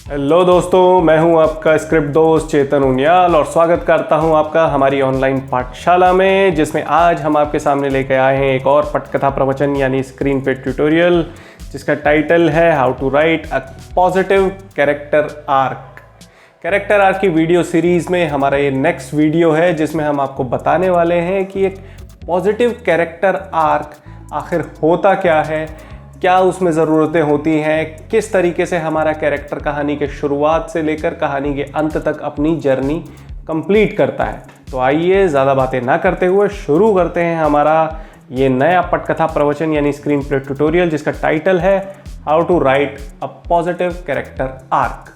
Hello दोस्तों, मैं हूं आपका स्क्रिप्ट दोस्त चेतन उनियाल और स्वागत करता हूं आपका हमारी ऑनलाइन पाठशाला में, जिसमें आज हम आपके सामने लेकर आए हैं एक और पटकथा प्रवचन यानी स्क्रीन पे ट्यूटोरियल, जिसका टाइटल है how to write a positive character arc. Character arc की वीडियो सीरीज़ में हमारा ये नेक्स्ट वीडियो है, जिसमें हम आपको बताने वाले हैं कि एक पॉजिटिव कैरेक्टर आर्क आखिर होता क्या है, क्या उसमें ज़रूरतें होती हैं, किस तरीके से हमारा कैरेक्टर कहानी के शुरुआत से लेकर कहानी के अंत तक अपनी जर्नी कंप्लीट करता है। तो आइए ज़्यादा बातें ना करते हुए शुरू करते हैं हमारा ये नया पटकथा प्रवचन यानी स्क्रीन प्ले ट्यूटोरियल, जिसका टाइटल है how to write a positive character arc.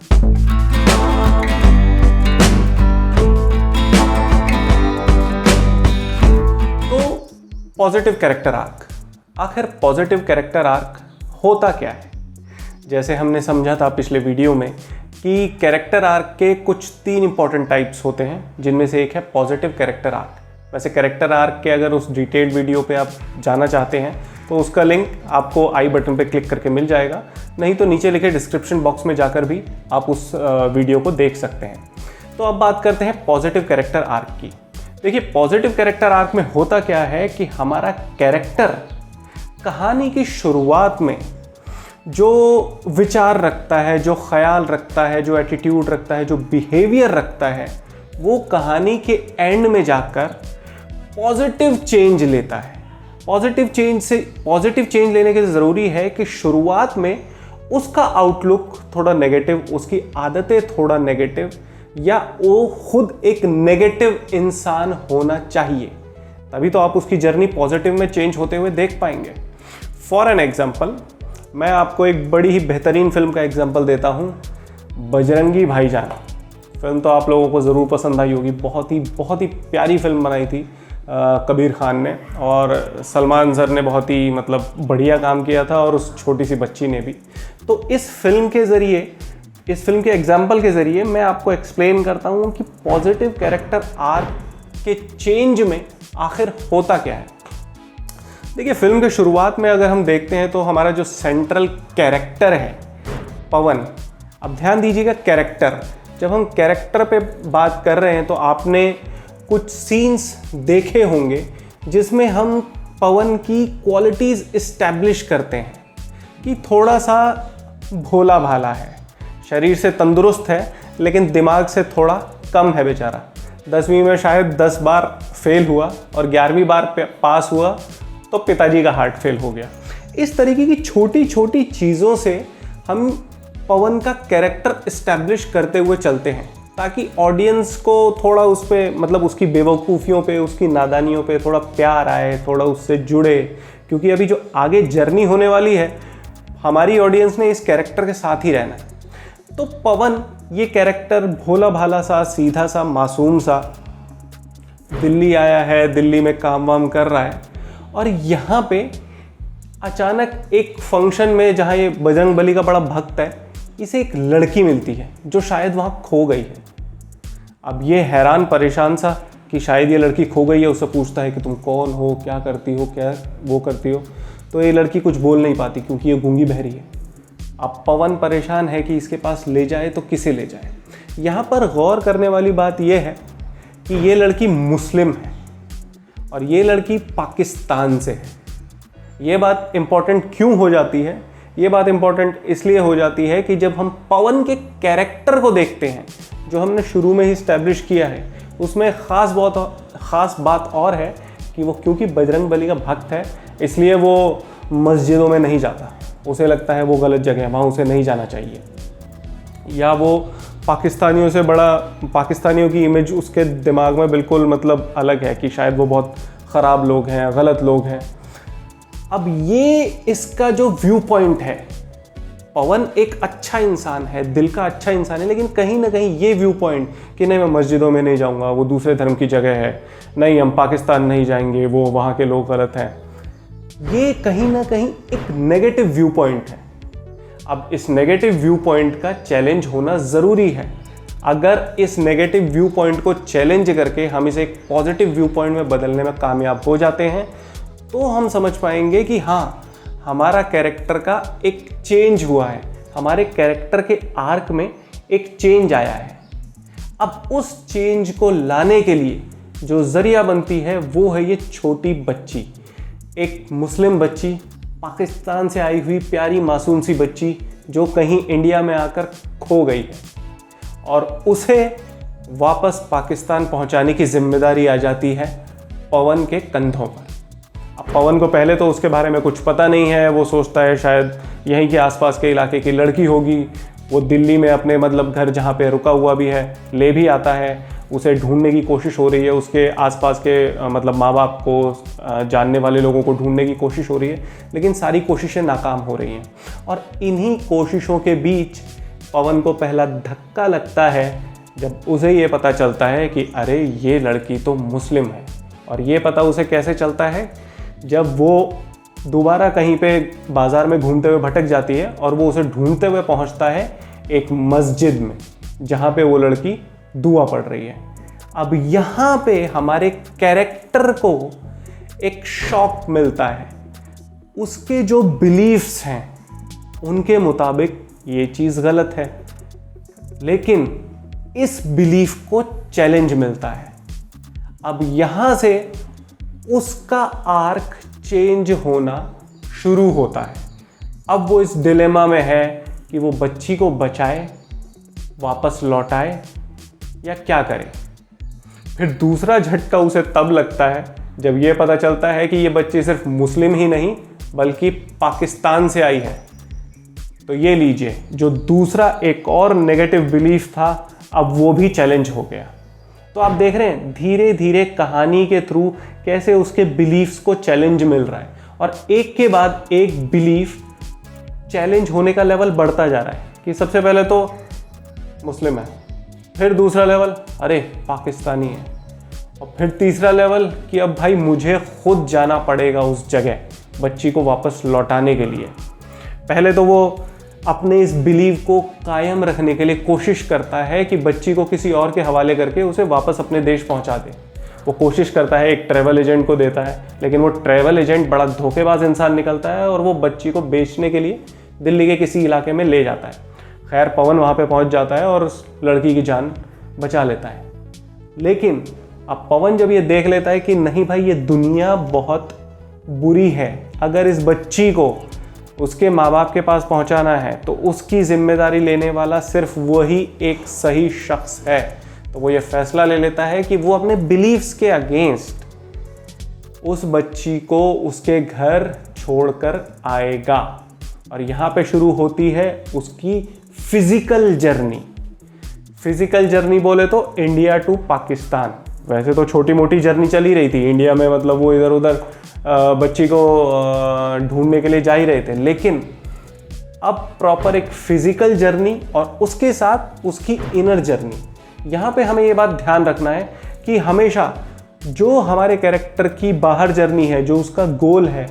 तो पॉजिटिव कैरेक्टर आर्क, आखिर पॉजिटिव कैरेक्टर आर्क होता क्या है? जैसे हमने समझा था पिछले वीडियो में कि कैरेक्टर आर्क के कुछ 3 इंपॉर्टेंट टाइप्स होते हैं, जिनमें से एक है पॉजिटिव कैरेक्टर आर्क। वैसे कैरेक्टर आर्क के अगर उस डिटेल्ड वीडियो पे आप जाना चाहते हैं तो उसका लिंक आपको आई बटन पे क्लिक करके मिल जाएगा, नहीं तो नीचे लिखे डिस्क्रिप्शन बॉक्स में जाकर भी आप उस वीडियो को देख सकते हैं। तो अब बात करते हैं पॉजिटिव कैरेक्टर आर्क की। देखिए, पॉजिटिव कैरेक्टर आर्क में होता क्या है कि हमारा कैरेक्टर कहानी की शुरुआत में जो विचार रखता है, जो ख्याल रखता है, जो एटीट्यूड रखता है, जो बिहेवियर रखता है, वो कहानी के एंड में जाकर पॉजिटिव चेंज लेता है। पॉजिटिव चेंज लेने के लिए ज़रूरी है कि शुरुआत में उसका आउटलुक थोड़ा नेगेटिव, उसकी आदतें थोड़ा नेगेटिव, या वो खुद एक नेगेटिव इंसान होना चाहिए, तभी तो आप उसकी जर्नी पॉजिटिव में चेंज होते हुए देख पाएंगे। फॉर एन एग्जाम्पल, मैं आपको एक बड़ी ही बेहतरीन फिल्म का एग्जाम्पल देता हूँ, बजरंगी भाईजान। फिल्म तो आप लोगों को ज़रूर पसंद आई होगी, बहुत ही प्यारी फिल्म बनाई थी कबीर खान ने, और सलमान सर ने बहुत ही बढ़िया काम किया था, और उस छोटी सी बच्ची ने भी। तो इस फिल्म के एग्जाम्पल के ज़रिए मैं आपको एक्सप्लेन करता हूँ कि पॉजिटिव कैरेक्टर आर्क के चेंज में आखिर होता क्या है। देखिए, फिल्म के शुरुआत में अगर हम देखते हैं तो हमारा जो सेंट्रल कैरेक्टर है पवन, अब ध्यान दीजिएगा कैरेक्टर, जब हम कैरेक्टर पे बात कर रहे हैं तो आपने कुछ सीन्स देखे होंगे जिसमें हम पवन की क्वालिटीज़ इस्टेब्लिश करते हैं कि थोड़ा सा भोला भाला है, शरीर से तंदुरुस्त है लेकिन दिमाग से थोड़ा कम है बेचारा। 10वीं में शायद 10 बार फेल हुआ और 11वीं बार पास हुआ तो पिताजी का हार्ट फेल हो गया। इस तरीके की छोटी छोटी चीज़ों से हम पवन का कैरेक्टर इस्टेब्लिश करते हुए चलते हैं, ताकि ऑडियंस को थोड़ा उस पर उसकी बेवकूफ़ियों पे, उसकी नादानियों पे थोड़ा प्यार आए, थोड़ा उससे जुड़े, क्योंकि अभी जो आगे जर्नी होने वाली है हमारी ऑडियंस ने इस कैरेक्टर के साथ ही रहना है। तो पवन ये कैरेक्टर भोला भाला सा, सीधा सा, मासूम सा, दिल्ली आया है, दिल्ली में काम वाम कर रहा है, और यहाँ पे अचानक एक फंक्शन में, जहाँ ये बजरंगबली का बड़ा भक्त है, इसे एक लड़की मिलती है जो शायद वहाँ खो गई है। अब ये हैरान परेशान सा कि शायद ये लड़की खो गई है, उससे पूछता है कि तुम कौन हो, क्या करती हो, क्या वो करती हो। तो ये लड़की कुछ बोल नहीं पाती क्योंकि ये गूंगी बहरी है। अब पवन परेशान है कि इसके पास ले जाए तो किसे ले जाए। यहाँ पर गौर करने वाली बात यह है कि ये लड़की मुस्लिम है और ये लड़की पाकिस्तान से है। ये बात इम्पॉर्टेंट क्यों हो जाती है? ये बात इम्पॉर्टेंट इसलिए हो जाती है कि जब हम पवन के कैरेक्टर को देखते हैं, जो हमने शुरू में ही इस्टेब्लिश किया है, उसमें ख़ास बात और है कि वो क्योंकि बजरंगबली का भक्त है, इसलिए वो मस्जिदों में नहीं जाता। उसे लगता है वो गलत जगह है, वहाँ उसे नहीं जाना चाहिए, या वो पाकिस्तानियों की इमेज उसके दिमाग में बिल्कुल अलग है कि शायद वो बहुत ख़राब लोग हैं, गलत लोग हैं। अब ये इसका जो व्यू पॉइंट है, पवन एक अच्छा इंसान है, दिल का अच्छा इंसान है, लेकिन कहीं ना कहीं ये व्यू पॉइंट कि नहीं, मैं मस्जिदों में नहीं जाऊंगा, वो दूसरे धर्म की जगह है, नहीं हम पाकिस्तान नहीं जाएंगे, वो वहाँ के लोग गलत हैं, ये कहीं ना कहीं एक नेगेटिव व्यू पॉइंट है। अब इस नेगेटिव व्यू पॉइंट का चैलेंज होना ज़रूरी है। अगर इस नेगेटिव व्यू पॉइंट को चैलेंज करके हम इसे एक पॉजिटिव व्यू पॉइंट में बदलने में कामयाब हो जाते हैं, तो हम समझ पाएंगे कि हाँ, हमारा कैरेक्टर का एक चेंज हुआ है, हमारे कैरेक्टर के आर्क में एक चेंज आया है। अब उस चेंज को लाने के लिए जो जरिया बनती है वो है ये छोटी बच्ची, एक मुस्लिम बच्ची, पाकिस्तान से आई हुई प्यारी मासूम सी बच्ची जो कहीं इंडिया में आकर खो गई है और उसे वापस पाकिस्तान पहुंचाने की जिम्मेदारी आ जाती है पवन के कंधों पर। अब पवन को पहले तो उसके बारे में कुछ पता नहीं है, वो सोचता है शायद यहीं के आसपास के इलाके की लड़की होगी। वो दिल्ली में अपने मतलब घर जहाँ पे रुका हुआ भी है ले भी आता है, उसे ढूंढने की कोशिश हो रही है, उसके आसपास के मतलब माँ बाप को जानने वाले लोगों को ढूंढने की कोशिश हो रही है, लेकिन सारी कोशिशें नाकाम हो रही हैं। और इन्हीं कोशिशों के बीच पवन को पहला धक्का लगता है जब उसे ये पता चलता है कि अरे ये लड़की तो मुस्लिम है। और ये पता उसे कैसे चलता है, जब वो दोबारा कहीं पे बाज़ार में घूमते हुए भटक जाती है और वो उसे ढूंढते हुए पहुंचता है एक मस्जिद में जहाँ पे वो लड़की दुआ पढ़ रही है। अब यहाँ पे हमारे कैरेक्टर को एक शॉक मिलता है। उसके जो बिलीफ्स हैं उनके मुताबिक ये चीज़ गलत है, लेकिन इस बिलीफ को चैलेंज मिलता है। अब यहाँ से उसका आर्क चेंज होना शुरू होता है। अब वो इस डिलेमा में है कि वो बच्ची को बचाए, वापस लौटाए या क्या करे। फिर दूसरा झटका उसे तब लगता है जब ये पता चलता है कि ये बच्ची सिर्फ मुस्लिम ही नहीं बल्कि पाकिस्तान से आई है। तो ये लीजिए, जो दूसरा एक और नेगेटिव बिलीफ था अब वो भी चैलेंज हो गया। तो आप देख रहे हैं धीरे धीरे कहानी के थ्रू कैसे उसके बिलीफ्स को चैलेंज मिल रहा है और एक के बाद एक बिलीफ चैलेंज होने का लेवल बढ़ता जा रहा है कि सबसे पहले तो मुस्लिम है, फिर दूसरा लेवल अरे पाकिस्तानी है, और फिर तीसरा लेवल कि अब भाई मुझे खुद जाना पड़ेगा उस जगह बच्ची को वापस लौटाने के लिए। पहले तो वो अपने इस बिलीव को कायम रखने के लिए कोशिश करता है कि बच्ची को किसी और के हवाले करके उसे वापस अपने देश पहुंचा दे। वो कोशिश करता है, एक ट्रैवल एजेंट को देता है, लेकिन वो ट्रैवल एजेंट बड़ा धोखेबाज इंसान निकलता है और वो बच्ची को बेचने के लिए दिल्ली के किसी इलाके में ले जाता है। खैर पवन वहाँ पे पहुँच जाता है और उस लड़की की जान बचा लेता है। लेकिन अब पवन जब ये देख लेता है कि नहीं भाई ये दुनिया बहुत बुरी है, अगर इस बच्ची को उसके माँ बाप के पास पहुँचाना है तो उसकी जिम्मेदारी लेने वाला सिर्फ वही एक सही शख्स है। तो वो ये फैसला ले लेता है कि वो अपने बिलीव्स के अगेंस्ट उस बच्ची को उसके घर छोड़कर आएगा। और यहाँ पे शुरू होती है उसकी फिजिकल जर्नी। फिजिकल जर्नी बोले तो इंडिया टू पाकिस्तान। वैसे तो छोटी मोटी जर्नी चली रही थी इंडिया में, मतलब वो इधर उधर बच्ची को ढूंढने के लिए जा ही रहे थे, लेकिन अब प्रॉपर एक फिजिकल जर्नी और उसके साथ उसकी इनर जर्नी। यहाँ पे हमें ये बात ध्यान रखना है कि हमेशा जो हमारे कैरेक्टर की बाहर जर्नी है, जो उसका गोल है,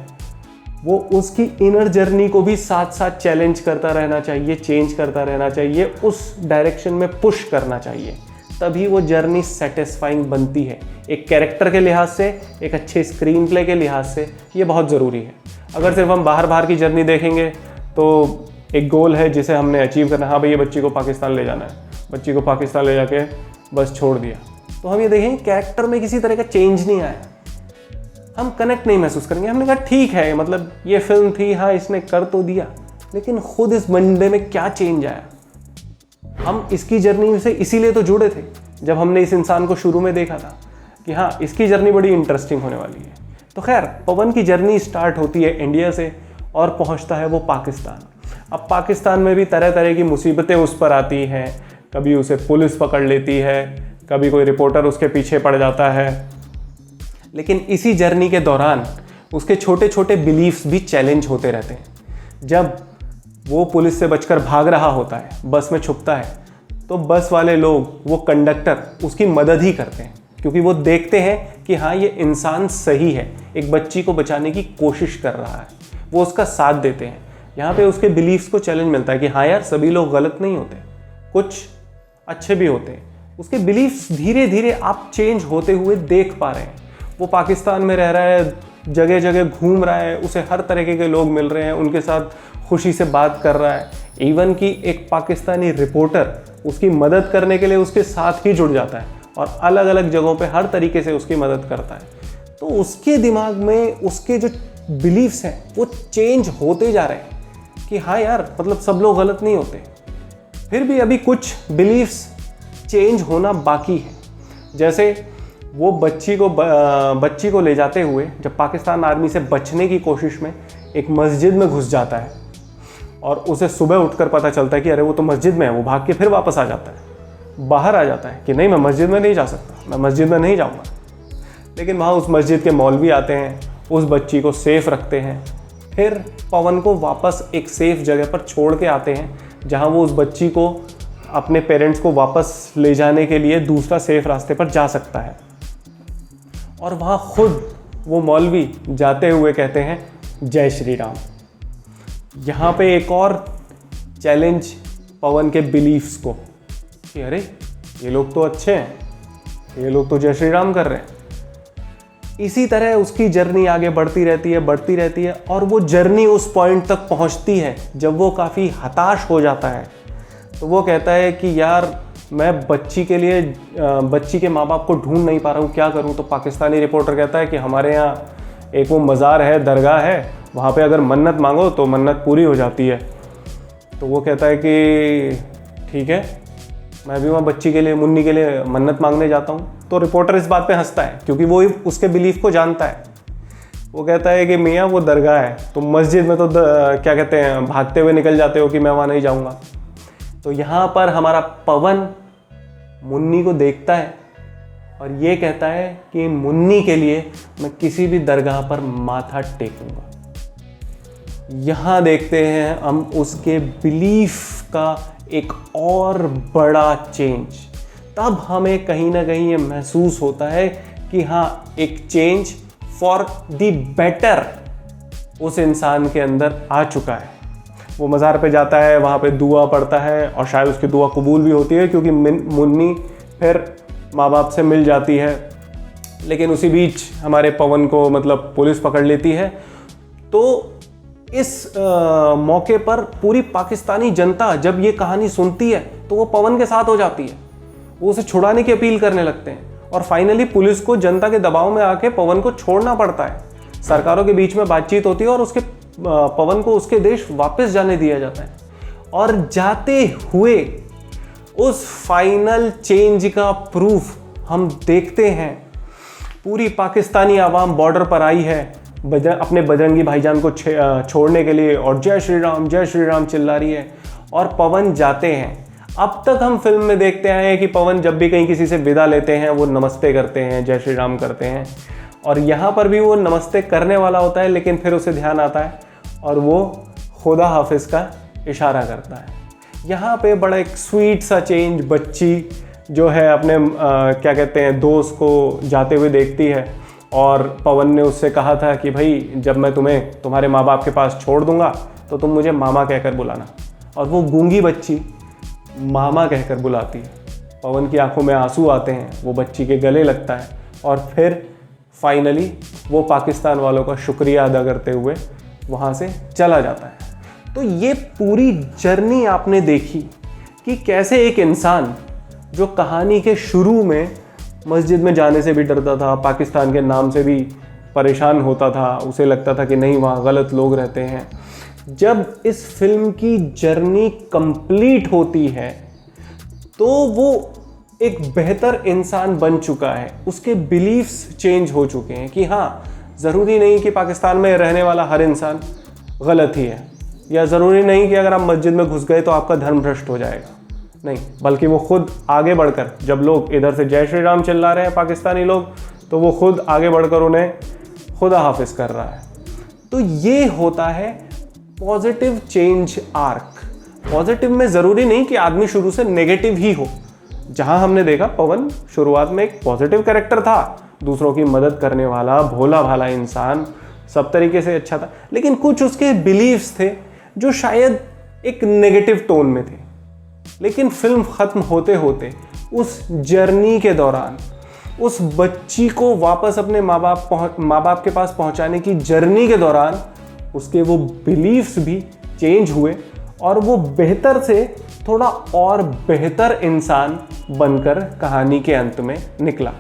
वो उसकी इनर जर्नी को भी साथ साथ चैलेंज करता रहना चाहिए, चेंज करता रहना चाहिए, उस डायरेक्शन में पुश करना चाहिए, तभी वो जर्नी सेटिस्फाइंग बनती है। एक कैरेक्टर के लिहाज से, एक अच्छे स्क्रीन प्ले के लिहाज से ये बहुत ज़रूरी है। अगर सिर्फ हम बाहर की जर्नी देखेंगे तो एक गोल है जिसे हमने अचीव करना, हाँ भाई ये बच्ची को पाकिस्तान ले जाना है, बच्ची को पाकिस्तान ले जाके बस छोड़ दिया, तो हम ये देखेंगे कैरेक्टर में किसी तरह का चेंज नहीं आया, हम कनेक्ट नहीं महसूस करेंगे। हमने कहा ठीक है, मतलब ये फिल्म थी, हाँ इसने कर तो दिया, लेकिन खुद इस बंदे में क्या चेंज आया। हम इसकी जर्नी से इसीलिए तो जुड़े थे जब हमने इस इंसान को शुरू में देखा था कि हाँ इसकी जर्नी बड़ी इंटरेस्टिंग होने वाली है। तो खैर पवन की जर्नी स्टार्ट होती है इंडिया से और पहुंचता है वो पाकिस्तान। अब पाकिस्तान में भी तरह तरह की मुसीबतें उस पर आती हैं, कभी उसे पुलिस पकड़ लेती है, कभी कोई रिपोर्टर उसके पीछे पड़ जाता है, लेकिन इसी जर्नी के दौरान उसके छोटे छोटे बिलीफ्स भी चैलेंज होते रहते हैं। जब वो पुलिस से बचकर भाग रहा होता है, बस में छुपता है, तो बस वाले लोग, वो कंडक्टर उसकी मदद ही करते हैं, क्योंकि वो देखते हैं कि हाँ ये इंसान सही है, एक बच्ची को बचाने की कोशिश कर रहा है, वो उसका साथ देते हैं। यहाँ पे उसके बिलीफ्स को चैलेंज मिलता है कि हाँ यार सभी लोग गलत नहीं होते, कुछ अच्छे भी होते हैं। उसके बिलीफ्स धीरे धीरे आप चेंज होते हुए देख पा रहे हैं। वो पाकिस्तान में रह रहा है, जगह जगह घूम रहा है, उसे हर तरीके के लोग मिल रहे हैं, उनके साथ खुशी से बात कर रहा है। इवन कि एक पाकिस्तानी रिपोर्टर उसकी मदद करने के लिए उसके साथ ही जुड़ जाता है और अलग अलग जगहों पे हर तरीके से उसकी मदद करता है। तो उसके दिमाग में उसके जो बिलीफ्स हैं वो चेंज होते जा रहे हैं कि हाँ यार, मतलब सब लोग गलत नहीं होते। फिर भी अभी कुछ बिलीफ्स चेंज होना बाकी है। जैसे वो बच्ची को ले जाते हुए जब पाकिस्तान आर्मी से बचने की कोशिश में एक मस्जिद में घुस जाता है और उसे सुबह उठकर पता चलता है कि अरे वो तो मस्जिद में है, वो भाग के फिर वापस आ जाता है, बाहर आ जाता है कि नहीं मैं मस्जिद में नहीं जा सकता, मैं मस्जिद में नहीं जाऊँगा। लेकिन वहाँ उस मस्जिद के मौलवी आते हैं, उस बच्ची को सेफ रखते हैं, फिर पवन को वापस एक सेफ जगह पर छोड़ के आते हैं जहाँ वो उस बच्ची को अपने पेरेंट्स को वापस ले जाने के लिए दूसरा सेफ रास्ते पर जा सकता है। और वहाँ खुद वो मौलवी जाते हुए कहते हैं जय श्री राम। यहाँ पे एक और चैलेंज पवन के बिलीफ्स को कि अरे ये लोग तो अच्छे हैं, ये लोग तो जय श्री राम कर रहे हैं। इसी तरह उसकी जर्नी आगे बढ़ती रहती है और वो जर्नी उस पॉइंट तक पहुँचती है जब वो काफ़ी हताश हो जाता है। तो वो कहता है कि यार मैं बच्ची के माँ बाप को ढूंढ नहीं पा रहा हूँ, क्या करूँ। तो पाकिस्तानी रिपोर्टर कहता है कि हमारे यहाँ एक वो मज़ार है, दरगाह है, वहाँ पे अगर मन्नत मांगो तो मन्नत पूरी हो जाती है। तो वो कहता है कि ठीक है, मैं भी वहाँ बच्ची के लिए, मुन्नी के लिए मन्नत मांगने जाता हूँ। तो रिपोर्टर इस बात पे हंसता है क्योंकि वो उसके बिलीफ को जानता है। वो कहता है कि मियाँ वो दरगाह है, तो मस्जिद में तो क्या कहते हैं, भागते हुए निकल जाते हो कि मैं वहाँ नहीं जाऊँगा। तो यहाँ पर हमारा पवन मुन्नी को देखता है और ये कहता है कि मुन्नी के लिए मैं किसी भी दरगाह पर माथा टेकूंगा। यहाँ देखते हैं हम उसके बिलीफ का एक और बड़ा चेंज। तब हमें कहीं ना कहीं ये महसूस होता है कि हाँ, एक चेंज फॉर द बेटर उस इंसान के अंदर आ चुका है। वो मज़ार पे जाता है, वहाँ पे दुआ पढ़ता है और शायद उसकी दुआ कबूल भी होती है क्योंकि मुन्नी फिर माँ बाप से मिल जाती है। लेकिन उसी बीच हमारे पवन को मतलब पुलिस पकड़ लेती है। तो इस मौके पर पूरी पाकिस्तानी जनता जब ये कहानी सुनती है तो वो पवन के साथ हो जाती है, वो उसे छुड़ाने की अपील करने लगते हैं और फाइनली पुलिस को जनता के दबाव में आके पवन को छोड़ना पड़ता है। सरकारों के बीच में बातचीत होती है और उसके पवन को उसके देश वापस जाने दिया जाता है। और जाते हुए उस फाइनल चेंज का प्रूफ हम देखते हैं। पूरी पाकिस्तानी आवाम बॉर्डर पर आई है अपने बजरंगी भाईजान को छोड़ने के लिए और जय श्री राम चिल्ला रही है और पवन जाते हैं। अब तक हम फिल्म में देखते आए हैं कि पवन जब भी कहीं किसी से विदा लेते हैं वो नमस्ते करते हैं, जय श्री राम करते हैं। और यहाँ पर भी वो नमस्ते करने वाला होता है, लेकिन फिर उसे ध्यान आता है और वो खुदा हाफिज़ का इशारा करता है। यहाँ पे बड़ा एक स्वीट सा चेंज, बच्ची जो है अपने क्या कहते हैं दोस्त को जाते हुए देखती है और पवन ने उससे कहा था कि भाई जब मैं तुम्हें तुम्हारे माँ बाप के पास छोड़ दूंगा तो तुम मुझे मामा कहकर बुलाना। और वो गूंगी बच्ची मामा कहकर बुलाती है। पवन की आंखों में आंसू आते हैं, वो बच्ची के गले लगता है और फिर फाइनली वो पाकिस्तान वालों का शुक्रिया अदा करते हुए वहाँ से चला जाता है। तो ये पूरी जर्नी आपने देखी कि कैसे एक इंसान जो कहानी के शुरू में मस्जिद में जाने से भी डरता था, पाकिस्तान के नाम से भी परेशान होता था, उसे लगता था कि नहीं वहाँ गलत लोग रहते हैं, जब इस फिल्म की जर्नी कंप्लीट होती है तो वो एक बेहतर इंसान बन चुका है। उसके बिलीफ्स चेंज हो चुके हैं कि हाँ, ज़रूरी नहीं कि पाकिस्तान में रहने वाला हर इंसान गलत ही है, या ज़रूरी नहीं कि अगर आप मस्जिद में घुस गए तो आपका धर्म भ्रष्ट हो जाएगा। नहीं, बल्कि वो खुद आगे बढ़कर, जब लोग इधर से जय श्री राम चिल्ला रहे हैं पाकिस्तानी लोग, तो वो खुद आगे बढ़कर उन्हें खुदा हाफिज़ कर रहा है। तो ये होता है पॉजिटिव चेंज आर्क। पॉजिटिव में ज़रूरी नहीं कि आदमी शुरू से नेगेटिव ही हो। जहां हमने देखा पवन शुरुआत में एक पॉजिटिव कैरेक्टर था, दूसरों की मदद करने वाला, भोला भाला इंसान, सब तरीके से अच्छा था, लेकिन कुछ उसके बिलीव्स थे जो शायद एक नेगेटिव टोन में थे। लेकिन फिल्म ख़त्म होते होते उस जर्नी के दौरान, उस बच्ची को वापस अपने माँ बाप के पास पहुँचाने की जर्नी के दौरान उसके वो बिलीव्स भी चेंज हुए और वो बेहतर से थोड़ा और बेहतर इंसान बनकर कहानी के अंत में निकला।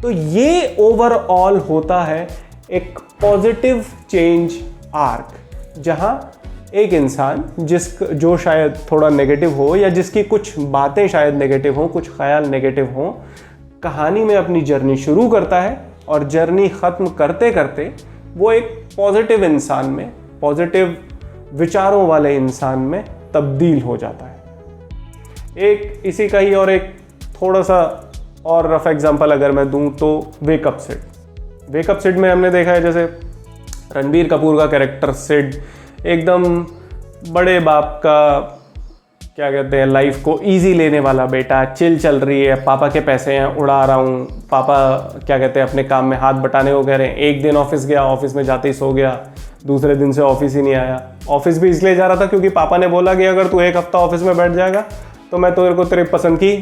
तो ये ओवरऑल होता है एक पॉजिटिव चेंज आर्क, जहां एक इंसान जो शायद थोड़ा नेगेटिव हो या जिसकी कुछ बातें शायद नेगेटिव हो, कुछ ख्याल नेगेटिव हो, कहानी में अपनी जर्नी शुरू करता है और जर्नी ख़त्म करते करते वो एक पॉजिटिव इंसान में, पॉजिटिव विचारों वाले इंसान में तब्दील हो जाता है। एक इसी का ही और एक थोड़ा सा और रफ एग्जांपल अगर मैं दूं तो वेकअप सिड में हमने देखा है, जैसे रणबीर कपूर का कैरेक्टर सिड एकदम बड़े बाप का, क्या कहते हैं, लाइफ को इजी लेने वाला बेटा, चिल चल रही है, पापा के पैसे हैं उड़ा रहा हूँ, पापा क्या कहते हैं अपने काम में हाथ बटाने को कह रहे हैं। एक दिन ऑफिस गया, ऑफिस में जाते ही सो गया, दूसरे दिन से ऑफिस ही नहीं आया। ऑफिस भी इसलिए जा रहा था क्योंकि पापा ने बोला कि अगर तू एक हफ्ता ऑफिस में बैठ जाएगा तो मैं तेरे को तेरे पसंद की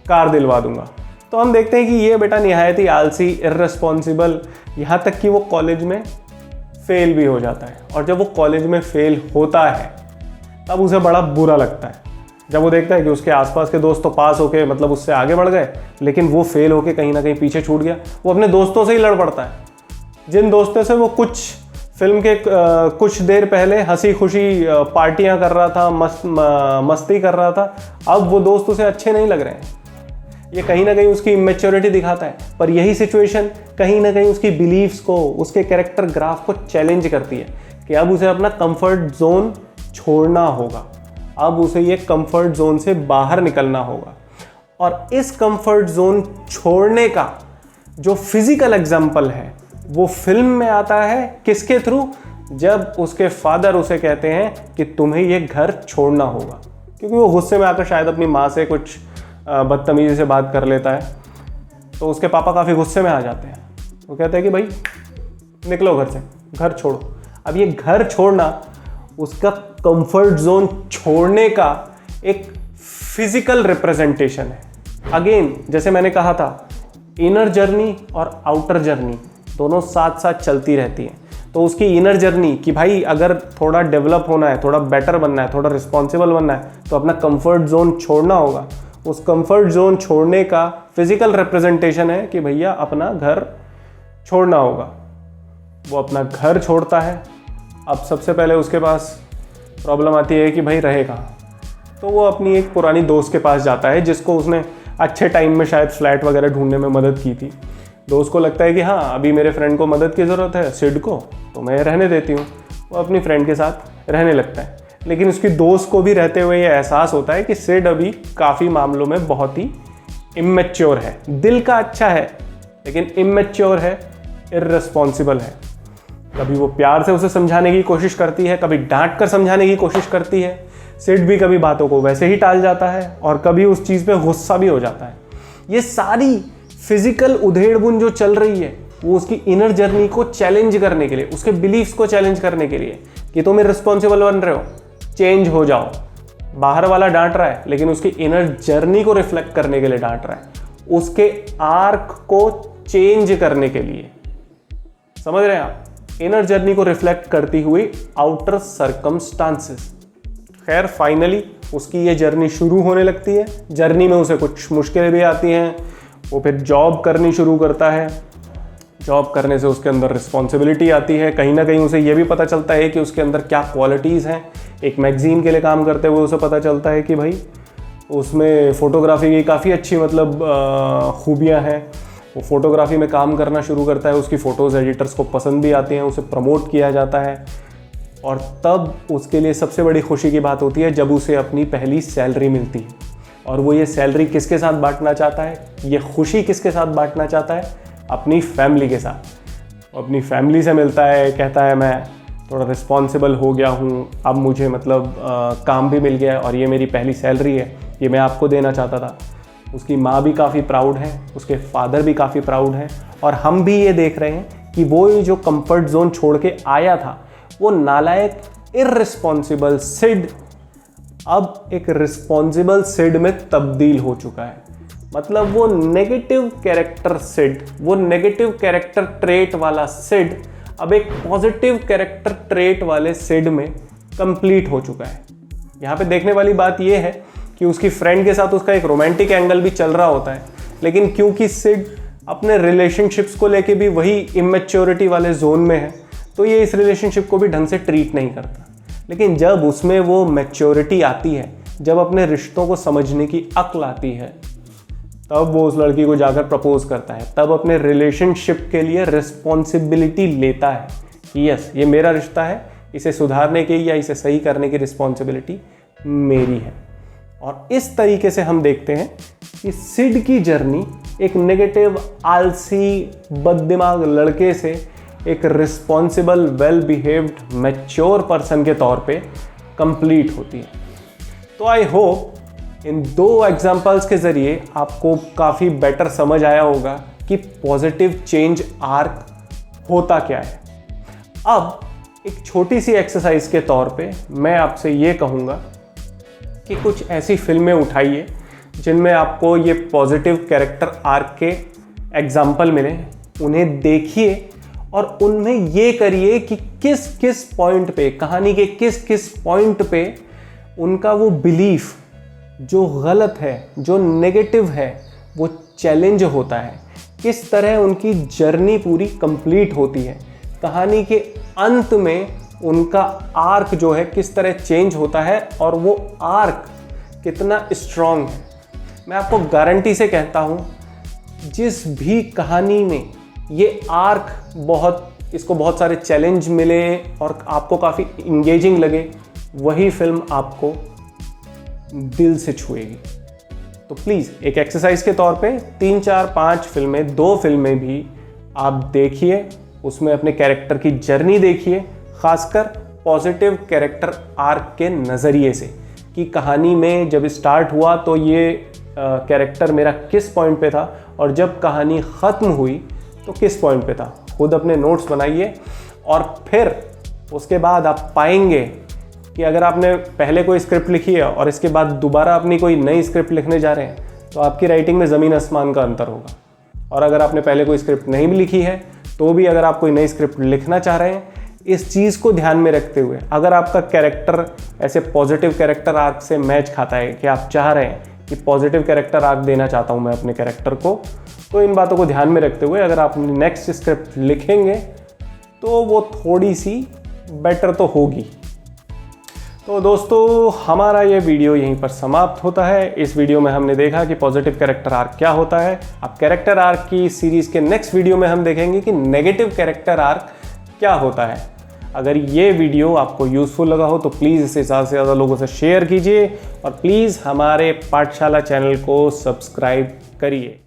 कार दिलवा दूंगा। तो हम देखते हैं कि ये बेटा निहायत ही आलसी, इर्रेस्पॉन्सिबल, यहाँ तक कि वो कॉलेज में फेल भी हो जाता है। और जब वो कॉलेज में फेल होता है तब उसे बड़ा बुरा लगता है, जब वो देखता है कि उसके आसपास के दोस्त तो पास होके मतलब उससे आगे बढ़ गए, लेकिन वो फेल होके कहीं ना कहीं पीछे छूट गया। वो अपने दोस्तों से ही लड़ पड़ता है, जिन दोस्तों से वो कुछ फिल्म के कुछ देर पहले हंसी खुशी पार्टियां कर रहा था, मस्ती कर रहा था, अब वो दोस्त उसे अच्छे नहीं लग रहे हैं। ये कहीं ना कहीं उसकी इमेच्योरिटी दिखाता है। पर यही सिचुएशन कहीं ना कहीं उसकी बिलीव्स को, उसके कैरेक्टर ग्राफ को चैलेंज करती है कि अब उसे अपना कंफर्ट जोन छोड़ना होगा, अब उसे ये कंफर्ट जोन से बाहर निकलना होगा। और इस कंफर्ट जोन छोड़ने का जो फिजिकल एग्जाम्पल है वो फिल्म में आता है, किसके थ्रू? जब उसके फादर उसे कहते हैं कि तुम्हें ये घर छोड़ना होगा, क्योंकि वो गुस्से में आकर शायद अपनी माँ से कुछ बदतमीजी से बात कर लेता है। तो उसके पापा काफ़ी गुस्से में आ जाते हैं। वो कहते हैं कि भाई निकलो घर से, घर छोड़ो। अब ये घर छोड़ना उसका कंफर्ट जोन छोड़ने का एक फिजिकल रिप्रेजेंटेशन है। अगेन जैसे मैंने कहा था, इनर जर्नी और आउटर जर्नी दोनों साथ साथ चलती रहती हैं। तो उसकी इनर जर्नी कि भाई अगर थोड़ा डेवलप होना है, थोड़ा बेटर बनना है, थोड़ा रिस्पॉन्सिबल बनना है, तो अपना कंफर्ट जोन छोड़ना होगा। उस कंफर्ट जोन छोड़ने का फिजिकल रिप्रेजेंटेशन है कि भैया अपना घर छोड़ना होगा। वो अपना घर छोड़ता है। अब सबसे पहले उसके पास प्रॉब्लम आती है कि भाई रहे कहाँ। तो वो अपनी एक पुरानी दोस्त के पास जाता है, जिसको उसने अच्छे टाइम में शायद फ्लैट वगैरह ढूंढने में मदद की थी। दोस्त को लगता है कि हाँ अभी मेरे फ्रेंड को मदद की ज़रूरत है, सिड को, तो मैं रहने देती हूँ। वो अपनी फ्रेंड के साथ रहने लगता है। लेकिन उसकी दोस्त को भी रहते हुए ये एहसास होता है कि सिड अभी काफ़ी मामलों में बहुत ही इमेच्योर है। दिल का अच्छा है लेकिन इमेच्योर है, इर्रेस्पॉन्सिबल है। कभी वो प्यार से उसे समझाने की कोशिश करती है, कभी डांट कर समझाने की कोशिश करती है। सिड भी कभी बातों को वैसे ही टाल जाता है और कभी उस चीज़ पे गुस्सा भी हो जाता है। ये सारी फिजिकल उधेड़बुन जो चल रही है वो उसकी इनर जर्नी को चैलेंज करने के लिए, उसके बिलीफ्स को चैलेंज करने के लिए कि तुम इर्रेस्पॉन्सिबल बन रहे हो, चेंज हो जाओ। बाहर वाला डांट रहा है लेकिन उसकी इनर जर्नी को रिफ्लेक्ट करने के लिए डांट रहा है, उसके आर्क को चेंज करने के लिए। समझ रहे हैं आप? इनर जर्नी को रिफ्लेक्ट करती हुई आउटर सर्कमस्टांसेस। खैर फाइनली उसकी ये जर्नी शुरू होने लगती है। जर्नी में उसे कुछ मुश्किलें भी आती हैं। वो फिर जॉब करनी शुरू करता है। जॉब करने से उसके अंदर रिस्पॉन्सिबिलिटी आती है। कहीं ना कहीं उसे ये भी पता चलता है कि उसके अंदर क्या क्वालिटीज़ हैं। एक मैगज़ीन के लिए काम करते हुए उसे पता चलता है कि भाई उसमें फ़ोटोग्राफी की काफ़ी अच्छी मतलब खूबियाँ हैं। वो फोटोग्राफी में काम करना शुरू करता है। उसकी फ़ोटोज़ एडिटर्स को पसंद भी आती हैं, उसे प्रमोट किया जाता है। और तब उसके लिए सबसे बड़ी खुशी की बात होती है जब उसे अपनी पहली सैलरी मिलती है। और वो ये सैलरी किसके साथ बांटना चाहता है, ये खुशी किसके साथ बांटना चाहता है? अपनी फैमिली के साथ। अपनी फैमिली से मिलता है, कहता है मैं थोड़ा रिस्पॉन्सिबल हो गया हूँ, अब मुझे मतलब काम भी मिल गया है और ये मेरी पहली सैलरी है, ये मैं आपको देना चाहता था। उसकी माँ भी काफ़ी प्राउड है, उसके फादर भी काफ़ी प्राउड हैं। और हम भी ये देख रहे हैं कि वो जो कंफर्ट जोन छोड़ के आया था, वो नालायक इर्रिस्पॉन्सिबल सिड अब एक रिस्पॉन्सिबल सिड में तब्दील हो चुका है। मतलब वो नेगेटिव कैरेक्टर सिड, वो नेगेटिव कैरेक्टर ट्रेट वाला सिड अब एक पॉजिटिव कैरेक्टर ट्रेट वाले सिड में कंप्लीट हो चुका है। यहाँ पे देखने वाली बात यह है कि उसकी फ्रेंड के साथ उसका एक रोमांटिक एंगल भी चल रहा होता है, लेकिन क्योंकि सिड अपने रिलेशनशिप्स को लेके भी वही इमेच्योरिटी वाले जोन में है, तो ये इस रिलेशनशिप को भी ढंग से ट्रीट नहीं करता। लेकिन जब उसमें वो मैच्योरिटी आती है, जब अपने रिश्तों को समझने की अक्ल आती है, तब वो उस लड़की को जाकर प्रपोज करता है, तब अपने रिलेशनशिप के लिए रिस्पॉन्सिबिलिटी लेता है कि यस, ये मेरा रिश्ता है, इसे सुधारने की या इसे सही करने की रिस्पॉन्सिबिलिटी मेरी है। और इस तरीके से हम देखते हैं कि सिड की जर्नी एक नेगेटिव, आलसी, बददिमाग लड़के से एक responsible, well behaved, mature person के तौर पे कंप्लीट होती है। तो आई होप इन 2 एग्जाम्पल्स के ज़रिए आपको काफ़ी बेटर समझ आया होगा कि पॉजिटिव चेंज आर्क होता क्या है। अब एक छोटी सी एक्सरसाइज के तौर पे मैं आपसे ये कहूँगा कि कुछ ऐसी फिल्में उठाइए जिनमें आपको ये पॉजिटिव कैरेक्टर आर्क के एग्जाम्पल मिले, उन्हें देखिए और उनमें ये करिए कि किस किस पॉइंट पे, कहानी के किस किस पॉइंट पे उनका वो बिलीफ जो गलत है, जो नेगेटिव है, वो चैलेंज होता है, किस तरह उनकी जर्नी पूरी कंप्लीट होती है, कहानी के अंत में उनका आर्क जो है किस तरह चेंज होता है और वो आर्क कितना स्ट्रॉन्ग है। मैं आपको गारंटी से कहता हूँ, जिस भी कहानी में ये आर्क इसको बहुत सारे चैलेंज मिले और आपको काफ़ी इंगेजिंग लगे, वही फिल्म आपको दिल से छुएगी। तो प्लीज़ एक एक्सरसाइज के तौर पे 3, 4, 5 फिल्में, 2 फिल्में भी आप देखिए, उसमें अपने कैरेक्टर की जर्नी देखिए, खासकर पॉजिटिव कैरेक्टर आर्क के नज़रिए से कि कहानी में जब स्टार्ट हुआ तो ये कैरेक्टर मेरा किस पॉइंट पे था और जब कहानी ख़त्म हुई तो किस पॉइंट पे था। खुद अपने नोट्स बनाइए और फिर उसके बाद आप पाएंगे कि अगर आपने पहले कोई स्क्रिप्ट लिखी है और इसके बाद दोबारा अपनी कोई नई स्क्रिप्ट लिखने जा रहे हैं तो आपकी राइटिंग में ज़मीन आसमान का अंतर होगा। और अगर आपने पहले कोई स्क्रिप्ट नहीं भी लिखी है तो भी अगर आप कोई नई स्क्रिप्ट लिखना चाह रहे हैं, इस चीज़ को ध्यान में रखते हुए, अगर आपका कैरेक्टर ऐसे पॉजिटिव कैरेक्टर आर्क से मैच खाता है कि आप चाह रहे हैं कि पॉजिटिव कैरेक्टर आर्क देना चाहता हूँ मैं अपने कैरेक्टर को, तो इन बातों को ध्यान में रखते हुए अगर आप नेक्स्ट स्क्रिप्ट लिखेंगे तो वो थोड़ी सी बेटर तो होगी। तो दोस्तों, हमारा ये वीडियो यहीं पर समाप्त होता है। इस वीडियो में हमने देखा कि पॉजिटिव कैरेक्टर आर्क क्या होता है। अब कैरेक्टर आर्क की सीरीज़ के नेक्स्ट वीडियो में हम देखेंगे कि नेगेटिव कैरेक्टर आर्क क्या होता है। अगर ये वीडियो आपको यूज़फुल लगा हो तो प्लीज़ इसे ज़्यादा से ज़्यादा लोगों से शेयर कीजिए और प्लीज़ हमारे पाठशाला चैनल को सब्सक्राइब करिए।